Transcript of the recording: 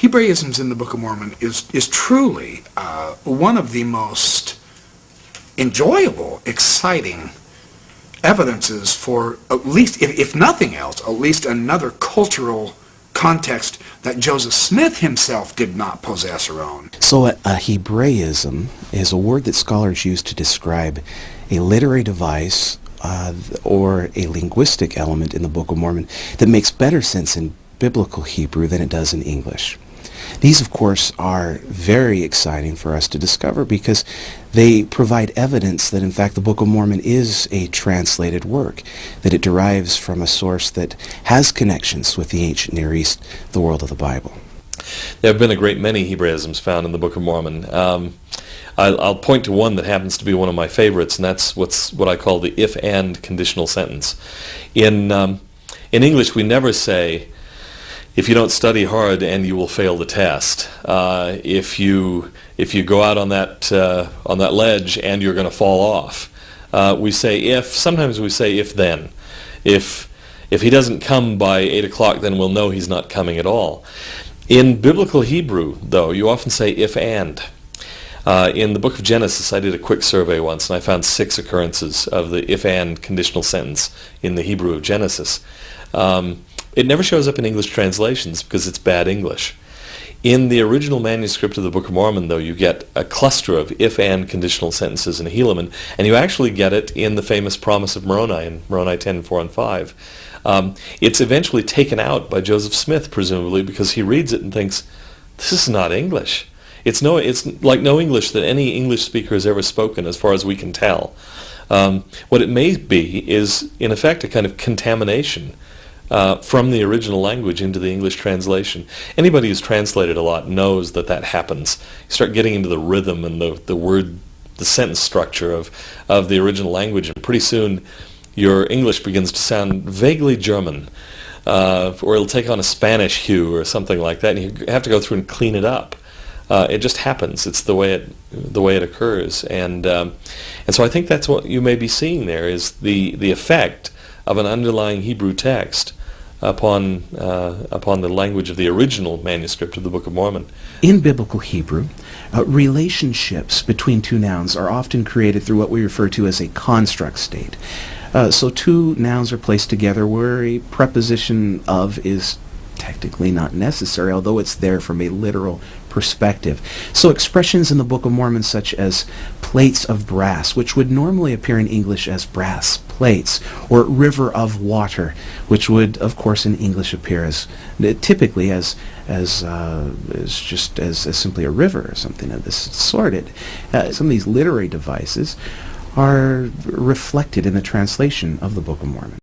Hebraisms in the Book of Mormon is truly one of the most enjoyable, exciting evidences for, at least, if nothing else, at least another cultural context that Joseph Smith himself did not possess or own. So a Hebraism is a word that scholars use to describe a literary device or a linguistic element in the Book of Mormon that makes better sense in biblical Hebrew than it does in English. These, of course, are very exciting for us to discover because they provide evidence that, in fact, the Book of Mormon is a translated work, that it derives from a source that has connections with the ancient Near East, the world of the Bible. There have been a great many Hebraisms found in the Book of Mormon. I'll point to one that happens to be one of my favorites, and that's what I call the if-and conditional sentence. In English, we never say, if you don't study hard and you will fail the test. If you go out on that ledge and you're going to fall off. We say if. Sometimes we say if then. If he doesn't come by 8 o'clock, then we'll know he's not coming at all. In biblical Hebrew, though, you often say if and. In the book of Genesis, I did a quick survey once, and I found 6 occurrences of the if and conditional sentence in the Hebrew of Genesis. It never shows up in English translations because it's bad English. In the original manuscript of the Book of Mormon, though, you get a cluster of if-and conditional sentences in Helaman, and you actually get it in the famous Promise of Moroni in Moroni 10, 4 and 5. It's eventually taken out by Joseph Smith, presumably, because he reads it and thinks, this is not English. It's like no English that any English speaker has ever spoken, as far as we can tell. What it may be is, in effect, a kind of contamination from the original language into the English translation. Anybody who's translated a lot knows that happens. You start getting into the rhythm and the sentence structure of the original language, and pretty soon your English begins to sound vaguely German, or it'll take on a Spanish hue or something like that, and you have to go through and clean it up. It just happens. It's the way it occurs, and so I think that's what you may be seeing there is the effect of an underlying Hebrew text upon the language of the original manuscript of the Book of Mormon. In biblical Hebrew, relationships between two nouns are often created through what we refer to as a construct state. So two nouns are placed together where a preposition of is technically not necessary, although it's there from a literal perspective. So expressions in the Book of Mormon such as plates of brass, which would normally appear in English as brass plates, or river of water, which would, of course, in English appear as typically as simply a river or something of this sort. Some of these literary devices are reflected in the translation of the Book of Mormon.